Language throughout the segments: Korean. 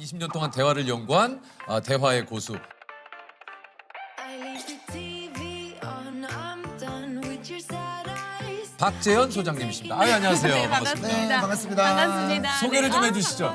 20년 동안 대화를 연구한 대화의 고수. 박재현 소장님이십니다. 안녕하세요. 네, 반갑습니다. 반갑습니다. 네, 반갑습니다. 반갑습니다. 소개를 좀 네. 해주시죠.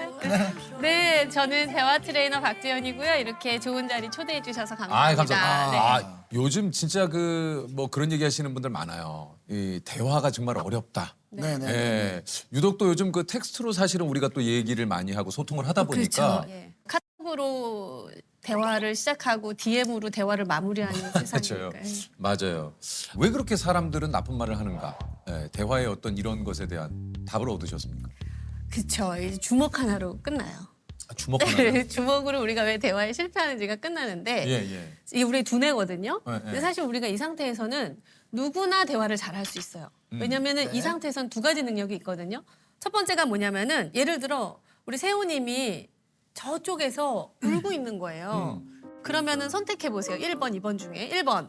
네, 저는 대화 트레이너 박재현이고요. 이렇게 좋은 자리 초대해 주셔서 감사합니다. 아, 감사합니다. 네. 요즘 진짜 그런 얘기 하시는 분들 많아요. 이 대화가 정말 어렵다. 네네. 예. 유독 또 요즘 그 텍스트로 사실은 우리가 또 얘기를 많이 하고 소통을 하다 보니까 그렇죠. 예. 카톡으로 대화를 시작하고 DM으로 대화를 마무리하는 그렇죠. 세상이니까요. 맞아요. 왜 그렇게 사람들은 나쁜 말을 하는가? 예, 대화의 어떤 이런 것에 대한 답을 얻으셨습니까? 그렇죠. 주먹 하나로 끝나요. 주먹 하나. 주먹으로 우리가 왜 대화에 실패하는지가 끝나는데 예, 예. 이게 우리 두뇌거든요. 네, 네. 근데 사실 우리가 이 상태에서는 누구나 대화를 잘 할 수 있어요. 왜냐면은 이 상태에서는 두 가지 능력이 있거든요. 첫 번째가 뭐냐면은 예를 들어 우리 세호님이 저쪽에서 울고 있는 거예요. 그러면은 선택해 보세요. 1번, 2번 중에 1번.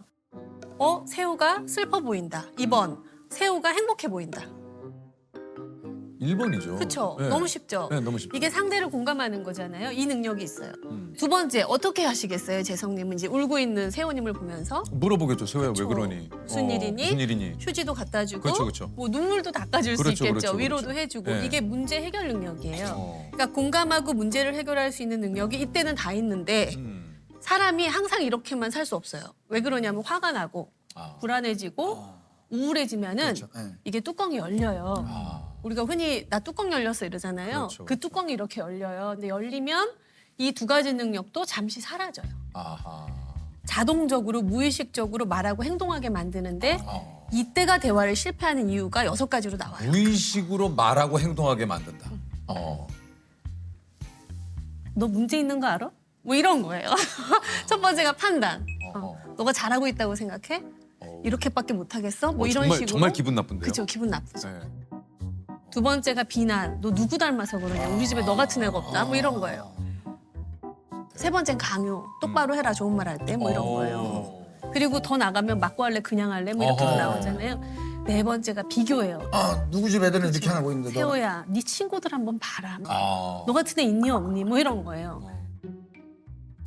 세호가 슬퍼 보인다. 2번. 세호가 행복해 보인다. 1번이죠. 그렇죠. 네. 너무 쉽죠. 네, 너무 쉽죠. 이게 상대를 공감하는 거잖아요. 이 능력이 있어요. 두 번째, 어떻게 하시겠어요? 재성님은 이제 울고 있는 세호님을 보면서 물어보겠죠. 세호야 왜 그렇죠. 그러니? 무슨 일이니? 무슨 일이니? 휴지도 갖다 주고 그렇죠, 그렇죠. 뭐 눈물도 닦아줄 수 그렇죠, 있겠죠. 그렇죠, 위로도 그렇죠. 해주고 네. 이게 문제 해결 능력이에요. 어. 그러니까 공감하고 문제를 해결할 수 있는 능력이 이때는 다 있는데 사람이 항상 이렇게만 살 수 없어요. 왜 그러냐면 화가 나고 아. 불안해지고 우울해지면은 그렇죠. 네. 이게 뚜껑이 열려요. 아. 우리가 흔히 나 뚜껑 열렸어 이러잖아요. 그렇죠, 그 그렇죠. 뚜껑이 이렇게 열려요. 근데 열리면 이 두 가지 능력도 잠시 사라져요. 아하. 자동적으로 무의식적으로 말하고 행동하게 만드는데 어. 이때가 대화를 실패하는 이유가 6가지로 나와요. 무의식으로 말하고 행동하게 만든다. 너 문제 있는 거 알아? 뭐 이런 거예요. 첫 번째가 판단. 너가 잘하고 있다고 생각해? 이렇게밖에 못하겠어? 뭐 이런 정말, 식으로. 정말 기분 나쁜데요. 그렇죠. 기분 나쁘죠. 네. 두 번째가 비난. 너 누구 닮아서 그러냐? 우리 집에 너 같은 애가 없다? 뭐 이런 거예요. 세 번째는 강요. 똑바로 해라. 좋은 말 할 때. 뭐 이런 거예요. 그리고 더 나가면 맞고 할래? 그냥 할래? 뭐 이렇게도 어허. 나오잖아요. 네 번째가 비교예요. 누구 집 애들은 이렇게 하고 있는데 너. 세호야, 네 친구들 한번 봐라. 아. 너 같은 애 있니 없니? 뭐 이런 거예요.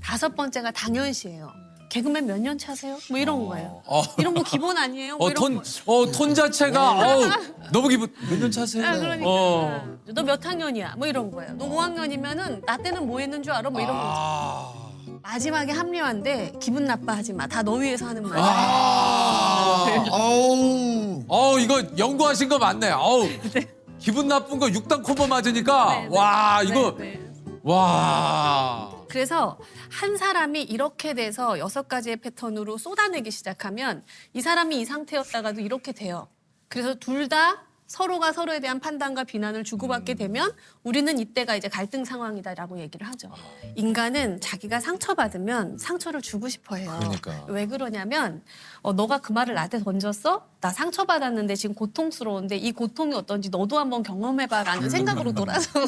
다섯 번째가 당연시해요. 개그맨 몇 년 차세요? 뭐 이런 거예요. 이런 거 기본 아니에요? 뭐 이런 거. 톤 자체가 너무 기분 몇 년 차세요? 아, 그러니까. 너 몇 학년이야? 뭐 이런 거예요. 너 5학년이면은 나 때는 뭐 했는 줄 알아? 뭐 이런 거죠. 마지막에 합리화인데 기분 나빠하지 마. 다 너 위해서 하는 말이야. 어우. 이거 연구하신 거 맞네. 기분 나쁜 거 6단 콤보 맞으니까 네, 와 네, 이거 네. 와. 그래서 한 사람이 이렇게 돼서 6가지의 패턴으로 쏟아내기 시작하면 이 사람이 이 상태였다가도 이렇게 돼요. 그래서 둘 다 서로가 서로에 대한 판단과 비난을 주고받게 되면 우리는 이때가 이제 갈등 상황이다라고 얘기를 하죠. 인간은 자기가 상처받으면 상처를 주고 싶어 해요. 그러니까. 왜 그러냐면 너가 그 말을 나한테 던졌어? 나 상처받았는데 지금 고통스러운데 이 고통이 어떤지 너도 한번 경험해봐라는 생각으로 돌아서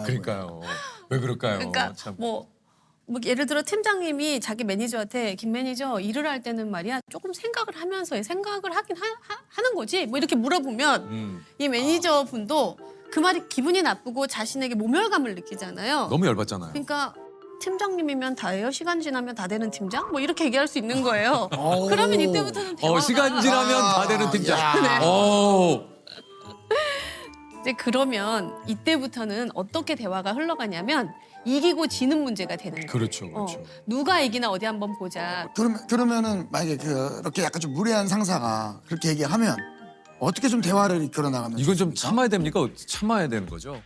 그러니까요. 왜 그럴까요? 그러니까 참. 뭐 예를 들어 팀장님이 자기 매니저한테 김 매니저 일을 할 때는 말이야 조금 생각을 하면서 해. 생각을 하긴 하는 거지 뭐 이렇게 물어보면 이 매니저 분도 그 말이 기분이 나쁘고 자신에게 모멸감을 느끼잖아요. 너무 열받잖아요. 그러니까 팀장님이면 다예요? 시간 지나면 다 되는 팀장? 뭐 이렇게 얘기할 수 있는 거예요. 그러면 이때부터는 대화가 시간 지나면 다 되는 팀장. 네. 오. 이제 그러면 이때부터는 어떻게 대화가 흘러가냐면 이기고 지는 문제가 되는 거예요. 그렇죠, 그렇죠. 누가 이기나 어디 한번 보자. 그러면은 만약에 그렇게 약간 좀 무례한 상사가 그렇게 얘기하면 어떻게 좀 대화를 이끌어 나가면 이건 좀 좋습니까? 참아야 됩니까? 참아야 되는 거죠?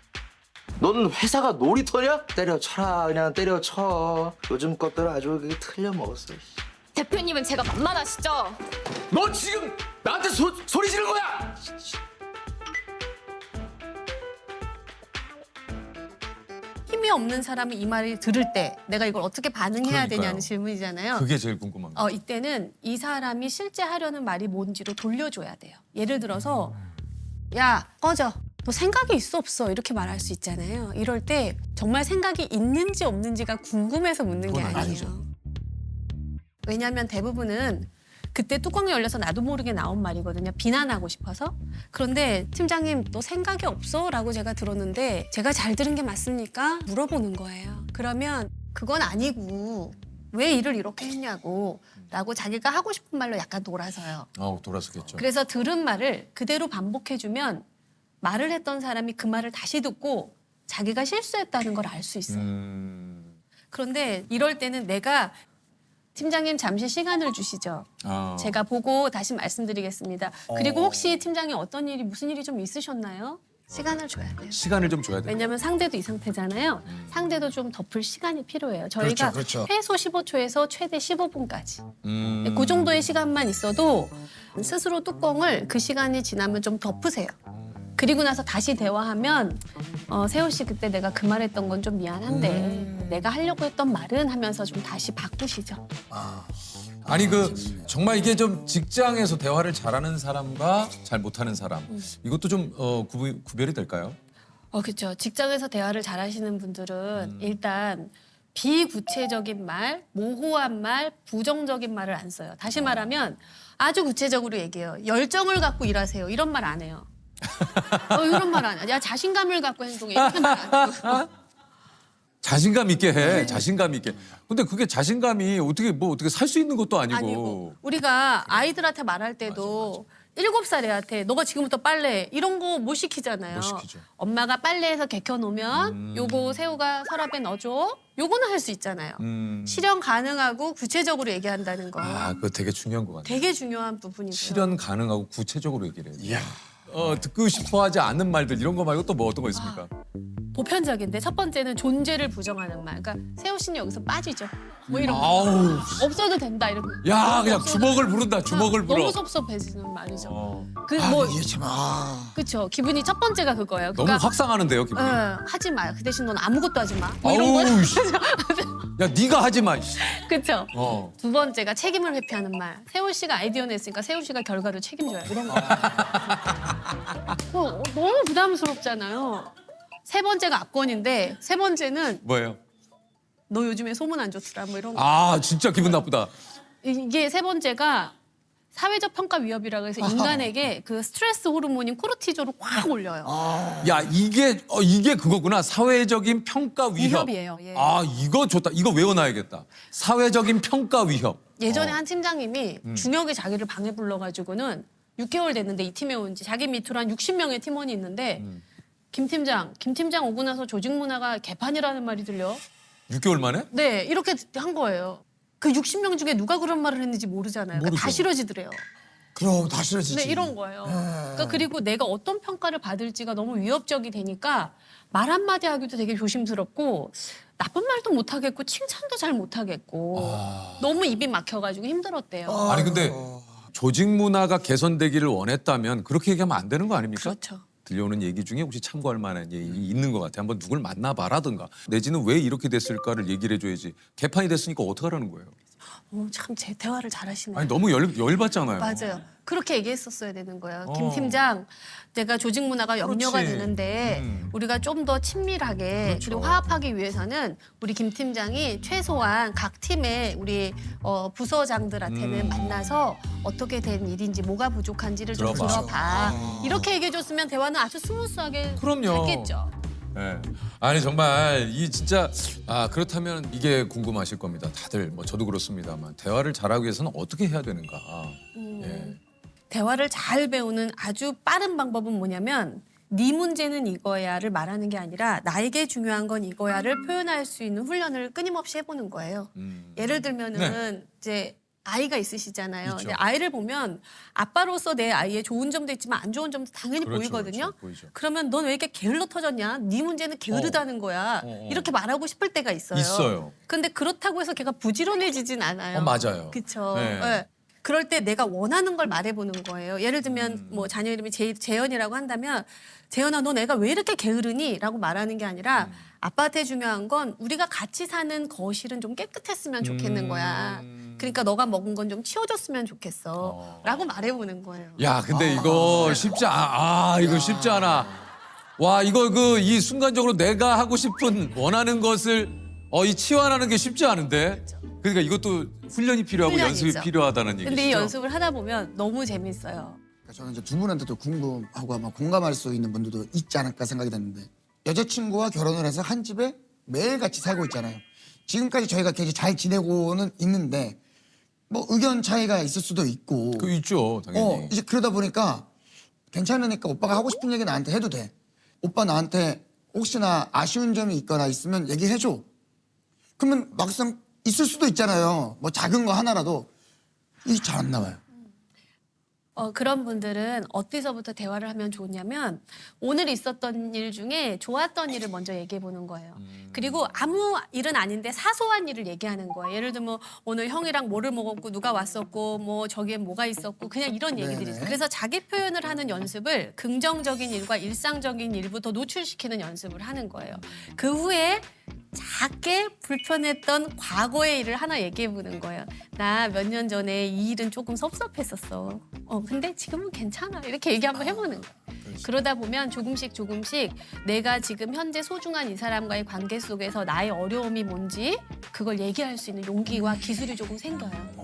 넌 회사가 놀이터냐? 때려쳐라 그냥 때려쳐. 요즘 것들은 아주 그게 틀려 먹었어. 대표님은 제가 만만하시죠? 너 지금 나한테 소리 지른 거야? 힘이 없는 사람이 이 말을 들을 때 내가 이걸 어떻게 반응해야 그러니까요. 되냐는 질문이잖아요. 그게 제일 궁금합니다. 이때는 이 사람이 실제 하려는 말이 뭔지로 돌려줘야 돼요. 예를 들어서 야 꺼져. 너 생각이 있어 없어? 이렇게 말할 수 있잖아요. 이럴 때 정말 생각이 있는지 없는지가 궁금해서 묻는 게 그건 아니에요. 왜냐하면 대부분은 그때 뚜껑이 열려서 나도 모르게 나온 말이거든요. 비난하고 싶어서. 그런데 팀장님 너 생각이 없어? 라고 제가 들었는데 제가 잘 들은 게 맞습니까? 물어보는 거예요. 그러면 그건 아니고 왜 일을 이렇게 했냐고 라고 자기가 하고 싶은 말로 약간 돌아서요. 돌아서겠죠. 그래서 들은 말을 그대로 반복해주면 말을 했던 사람이 그 말을 다시 듣고 자기가 실수했다는 걸 알 수 있어요. 그런데 이럴 때는 내가 팀장님 잠시 시간을 주시죠. 제가 보고 다시 말씀드리겠습니다. 그리고 혹시 팀장님 어떤 일이 무슨 일이 좀 있으셨나요? 시간을 줘야 돼요. 시간을 좀 줘야 돼. 왜냐면 상대도 이 상태잖아요. 상대도 좀 덮을 시간이 필요해요. 저희가 그렇죠. 최소 15초에서 최대 15분까지. 그 정도의 시간만 있어도 스스로 뚜껑을 그 시간이 지나면 좀 덮으세요. 그리고 나서 다시 대화하면 세호 씨 그때 내가 그 말했던 건 좀 미안한데 내가 하려고 했던 말은 하면서 좀 다시 바꾸시죠. 아니 정말 이게 좀 직장에서 대화를 잘하는 사람과 잘 못하는 사람 이것도 좀 구별이 될까요? 그렇죠. 직장에서 대화를 잘하시는 분들은 일단 비구체적인 말, 모호한 말, 부정적인 말을 안 써요. 다시 말하면 아주 구체적으로 얘기해요. 열정을 갖고 일하세요. 이런 말 안 해요. 이런 말 안 해. 야 자신감을 갖고 행동해. 이렇게 말 안 해요. 자신감 있게 해. 자신감 있게. 근데 그게 자신감이 어떻게 살 수 있는 것도 아니고. 우리가 아이들한테 말할 때도 7살 애한테 너가 지금부터 빨래 이런 거 못 시키잖아요. 못 시키죠. 엄마가 빨래해서 개켜놓으면 요거 새우가 서랍에 넣어줘. 요거는 할 수 있잖아요. 실현 가능하고 구체적으로 얘기한다는 거. 그거 되게 중요한 것 같아요. 되게 중요한 부분이고요. 실현 가능하고 구체적으로 얘기를 해요. 듣고 싶어 하지 않는 말들 이런 거 말고 또 뭐 어떤 거 있습니까? 보편적인데 첫 번째는 존재를 부정하는 말. 그러니까 세호 씨는 여기서 빠지죠. 뭐 이런 거. 아우. 없어도 된다 이런 거. 야 그냥 주먹을 부른다. 주먹을 불어. 너무 섭섭해지는 말이죠. 이게 참 그렇죠. 기분이 첫 번째가 그거예요. 너무 확상하는데요 기분이. 하지 마. 그 대신 넌 아무것도 하지 마. 뭐 이런 거. 아우, 씨. 야 네가 하지 마. 씨. 그렇죠. 어. 두 번째가 책임을 회피하는 말. 세호 씨가 아이디어 냈으니까 세호 씨가 결과를 책임져요. 이런 거. 너무 부담스럽잖아요. 세 번째가 압권인데 세 번째는 뭐예요? 너 요즘에 소문 안 좋더라. 뭐 이런 거. 진짜 기분 나쁘다. 이게 세 번째가 사회적 평가 위협이라고 해서 인간에게 그 스트레스 호르몬인 코르티졸을 확 올려요. 야 이게 그거구나. 사회적인 평가 위협. 위협이에요. 예. 이거 좋다. 이거 외워놔야겠다. 사회적인 평가 위협. 예전에 한 팀장님이 중역이 자기를 방에 불러가지고는 6개월 됐는데 이 팀에 온 지 자기 밑으로 한 60명의 팀원이 있는데 김 팀장 오고 나서 조직 문화가 개판이라는 말이 들려. 6개월 만에? 네, 이렇게 한 거예요. 그 60명 중에 누가 그런 말을 했는지 모르잖아요. 그러니까 다 모르죠. 싫어지더래요. 그럼 다 싫어지지. 네, 이런 거예요. 그러니까 그리고 내가 어떤 평가를 받을지가 너무 위협적이 되니까 말 한마디 하기도 되게 조심스럽고 나쁜 말도 못 하겠고 칭찬도 잘 못 하겠고 너무 입이 막혀가지고 힘들었대요. 아니 근데 조직 문화가 개선되기를 원했다면 그렇게 얘기하면 안 되는 거 아닙니까? 그렇죠. 들려오는 얘기 중에 혹시 참고할 만한 얘기 있는 것 같아요. 한번 누굴 만나봐라든가 내지는 왜 이렇게 됐을까를 얘기를 해줘야지. 개판이 됐으니까 어떡하라는 거예요. 참 제 대화를 잘하시네요. 아니 너무 열받잖아요. 맞아요. 그렇게 얘기했었어야 되는 거예요. 김 팀장, 내가 조직 문화가 염려가 그렇지. 되는데 우리가 좀 더 친밀하게 그렇죠. 그리고 화합하기 위해서는 우리 김 팀장이 최소한 각 팀의 우리 부서장들한테는 만나서 어떻게 된 일인지 뭐가 부족한지를 좀 들어봐. 들어봐. 이렇게 얘기해줬으면 대화는 아주 스무스하게 그럼요. 했겠죠. 네. 아니 정말 이 진짜 그렇다면 이게 궁금하실 겁니다. 다들 뭐 저도 그렇습니다만 대화를 잘하기 위해서는 어떻게 해야 되는가. 예. 대화를 잘 배우는 아주 빠른 방법은 뭐냐면 네 문제는 이거야를 말하는 게 아니라 나에게 중요한 건 이거야를 표현할 수 있는 훈련을 끊임없이 해보는 거예요. 예를 들면은 이제 아이가 있으시잖아요. 있죠. 근데 아이를 보면 아빠로서 내 아이의 좋은 점도 있지만 안 좋은 점도 당연히 그렇죠, 보이거든요. 그렇죠, 보이죠. 그러면 넌 왜 이렇게 게을러 터졌냐? 네 문제는 게으르다는 거야. 이렇게 말하고 싶을 때가 있어요. 있어요. 근데 그렇다고 해서 걔가 부지런해지진 않아요. 맞아요. 그렇죠. 네. 네. 그럴 때 내가 원하는 걸 말해보는 거예요. 예를 들면 뭐 자녀 이름이 재현이라고 한다면 재현아 너 내가 왜 이렇게 게으르니? 라고 말하는 게 아니라 아빠한테 중요한 건 우리가 같이 사는 거실은 좀 깨끗했으면 좋겠는 거야. 그러니까 너가 먹은 건 좀 치워줬으면 좋겠어. 라고 말해보는 거예요. 야 근데 이거 쉽지 이거 쉽지 않아. 와 이거 이 순간적으로 내가 하고 싶은 원하는 것을 이 치환하는 게 쉽지 않은데. 그러니까 이것도 훈련이 필요하고 훈련이죠. 연습이 필요하다는 얘기죠. 근데 이 연습을 하다 보면 너무 재밌어요. 그러니까 저는 이제 두 분한테도 궁금하고 아마 공감할 수 있는 분들도 있지 않을까 생각이 됐는데 여자친구와 결혼을 해서 한 집에 매일 같이 살고 있잖아요. 지금까지 저희가 굉장히 잘 지내고는 있는데 뭐 의견 차이가 있을 수도 있고 그 있죠, 당연히. 이제 그러다 보니까 괜찮으니까 오빠가 하고 싶은 얘기 나한테 해도 돼. 오빠 나한테 혹시나 아쉬운 점이 있거나 있으면 얘기해줘. 그러면 막상 있을 수도 있잖아요. 뭐 작은 거 하나라도 이게 잘 안 나와요. 그런 분들은 어디서부터 대화를 하면 좋냐면 오늘 있었던 일 중에 좋았던 일을 먼저 얘기해 보는 거예요. 그리고 아무 일은 아닌데 사소한 일을 얘기하는 거예요. 예를 들면 오늘 형이랑 뭐를 먹었고 누가 왔었고 뭐 저기에 뭐가 있었고 그냥 이런 얘기들이 네네. 있어요. 그래서 자기 표현을 하는 연습을 긍정적인 일과 일상적인 일부터 노출시키는 연습을 하는 거예요. 그 후에 작게 불편했던 과거의 일을 하나 얘기해 보는 거예요. 나 몇 년 전에 이 일은 조금 섭섭했었어. 근데 지금은 괜찮아. 이렇게 얘기 한번 해보는 거예요. 그러다 보면 조금씩 내가 지금 현재 소중한 이 사람과의 관계 속에서 나의 어려움이 뭔지 그걸 얘기할 수 있는 용기와 기술이 조금 생겨요.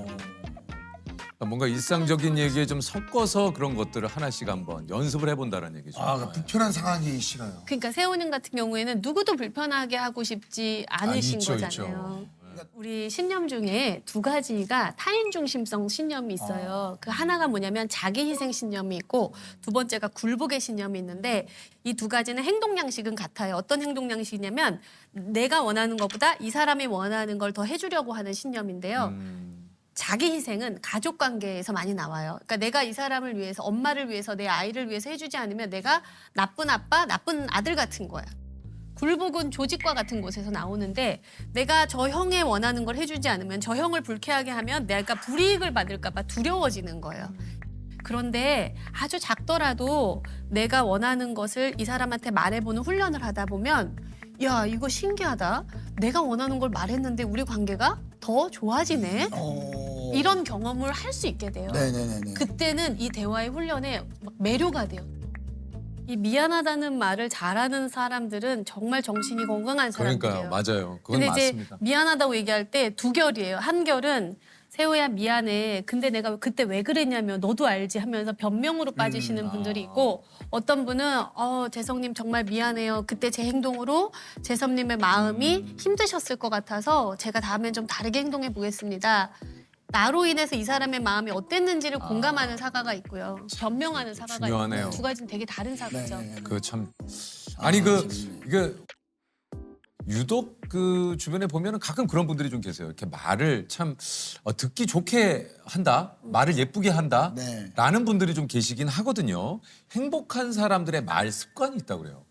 뭔가 일상적인 얘기에 좀 섞어서 그런 것들을 하나씩 한번 연습을 해본다는 얘기죠. 그러니까 불편한 상황이 싫어요. 그러니까 세호님 같은 경우에는 누구도 불편하게 하고 싶지 않으신 있죠, 거잖아요. 있죠. 우리 신념 중에 두 가지가 타인 중심성 신념이 있어요. 그 하나가 뭐냐면 자기 희생 신념이 있고 두 번째가 굴복의 신념이 있는데 이 두 가지는 행동 양식은 같아요. 어떤 행동 양식이냐면 내가 원하는 것보다 이 사람이 원하는 걸 더 해주려고 하는 신념인데요. 자기 희생은 가족 관계에서 많이 나와요. 그러니까 내가 이 사람을 위해서, 엄마를 위해서, 내 아이를 위해서 해주지 않으면 내가 나쁜 아빠, 나쁜 아들 같은 거야. 굴복은 조직과 같은 곳에서 나오는데 내가 저 형의 원하는 걸 해주지 않으면 저 형을 불쾌하게 하면 내가 불이익을 받을까 봐 두려워지는 거예요. 그런데 아주 작더라도 내가 원하는 것을 이 사람한테 말해보는 훈련을 하다 보면 야, 이거 신기하다. 내가 원하는 걸 말했는데 우리 관계가 더 좋아지네. 이런 경험을 할 수 있게 돼요. 네네네. 그때는 이 대화의 훈련에 막 매료가 돼요. 이 미안하다는 말을 잘하는 사람들은 정말 정신이 건강한 사람들이에요. 그러니까요, 맞아요. 그건 근데 맞습니다. 이제 미안하다고 얘기할 때 두 결이에요. 한 결은 세호야 미안해. 근데 내가 그때 왜 그랬냐면 너도 알지 하면서 변명으로 빠지시는 분들이 있고 어떤 분은 재성님 정말 미안해요. 그때 제 행동으로 재성님의 마음이 힘드셨을 것 같아서 제가 다음엔 좀 다르게 행동해 보겠습니다. 나로 인해서 이 사람의 마음이 어땠는지를 공감하는 사과가 있고요. 변명하는 사과가 중요하네요. 있고 두 가지는 되게 다른 사과죠. 네네네. 그 참 아니 이게 유독 그 주변에 보면은 가끔 그런 분들이 좀 계세요. 이렇게 말을 참 듣기 좋게 한다, 말을 예쁘게 한다, 네. 라는 분들이 좀 계시긴 하거든요. 행복한 사람들의 말 습관이 있다고 그래요.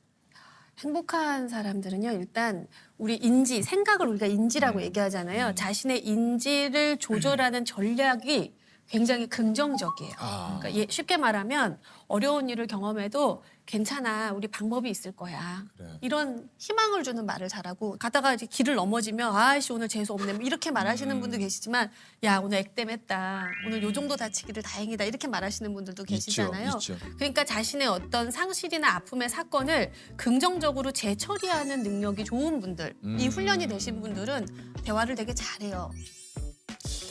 행복한 사람들은요, 일단 우리 인지, 생각을 우리가 인지라고 얘기하잖아요. 자신의 인지를 조절하는 전략이 굉장히 긍정적이에요. 그러니까 쉽게 말하면 어려운 일을 경험해도 괜찮아, 우리 방법이 있을 거야. 그래. 이런 희망을 주는 말을 잘하고 가다가 이제 길을 넘어지면 아이씨 오늘 재수 없네 뭐 이렇게 말하시는 분도 계시지만 야 오늘 액땜했다. 오늘 요 정도 다치기를 다행이다. 이렇게 말하시는 분들도 계시잖아요. 있죠. 그러니까 자신의 어떤 상실이나 아픔의 사건을 긍정적으로 재처리하는 능력이 좋은 분들, 이 훈련이 되신 분들은 대화를 되게 잘해요.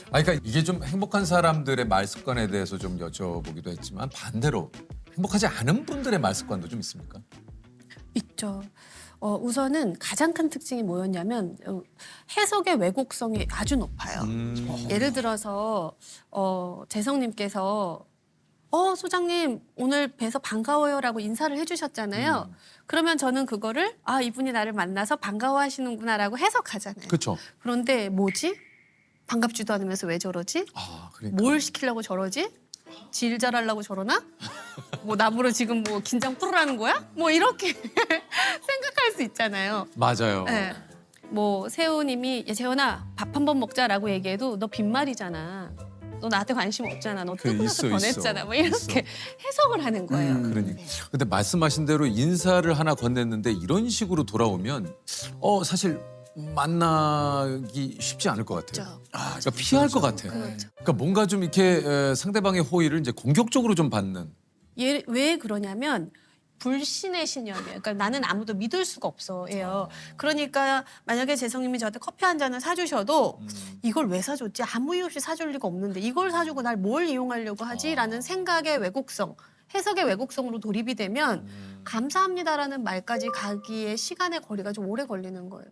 그러니까 이게 좀 행복한 사람들의 말 습관에 대해서 좀 여쭤보기도 했지만 반대로 행복하지 않은 분들의 말 습관도 좀 있습니까? 있죠. 우선은 가장 큰 특징이 뭐였냐면 해석의 왜곡성이 아주 높아요. 예를 들어서 재성님께서 소장님 오늘 뵈서 반가워요라고 인사를 해주셨잖아요. 그러면 저는 그거를 이분이 나를 만나서 반가워하시는구나라고 해석하잖아요. 그렇죠. 그런데 뭐지? 반갑지도 않으면서 왜 저러지? 그러니까. 뭘 시키려고 저러지? 질 잘하려고 저러나? 뭐 나보러 지금 뭐 긴장 풀으라는 거야? 뭐 이렇게 생각할 수 있잖아요. 맞아요. 네. 뭐 세호님이 야 재현아 밥 한 번 먹자라고 얘기해도 너 빈말이잖아. 너 나한테 관심 없잖아. 너 뜨거워서 있어, 변했잖아. 뭐 이렇게 해석을 하는 거예요. 그러니까. 근데 말씀하신 대로 인사를 하나 건넸는데 이런 식으로 돌아오면 사실 만나기 쉽지 않을 것 같아요. 그렇죠. 그러니까 피할 것 같아요. 그렇죠. 그러니까 뭔가 좀 이렇게 상대방의 호의를 이제 공격적으로 좀 받는. 왜 그러냐면 불신의 신념이에요. 그러니까 나는 아무도 믿을 수가 없어예요. 그러니까 만약에 재성님이 저한테 커피 한 잔을 사주셔도 이걸 왜 사줬지? 아무 이유 없이 사줄 리가 없는데 이걸 사주고 날 뭘 이용하려고 하지라는 생각의 왜곡성, 해석의 왜곡성으로 돌입이 되면 감사합니다라는 말까지 가기에 시간의 거리가 좀 오래 걸리는 거예요.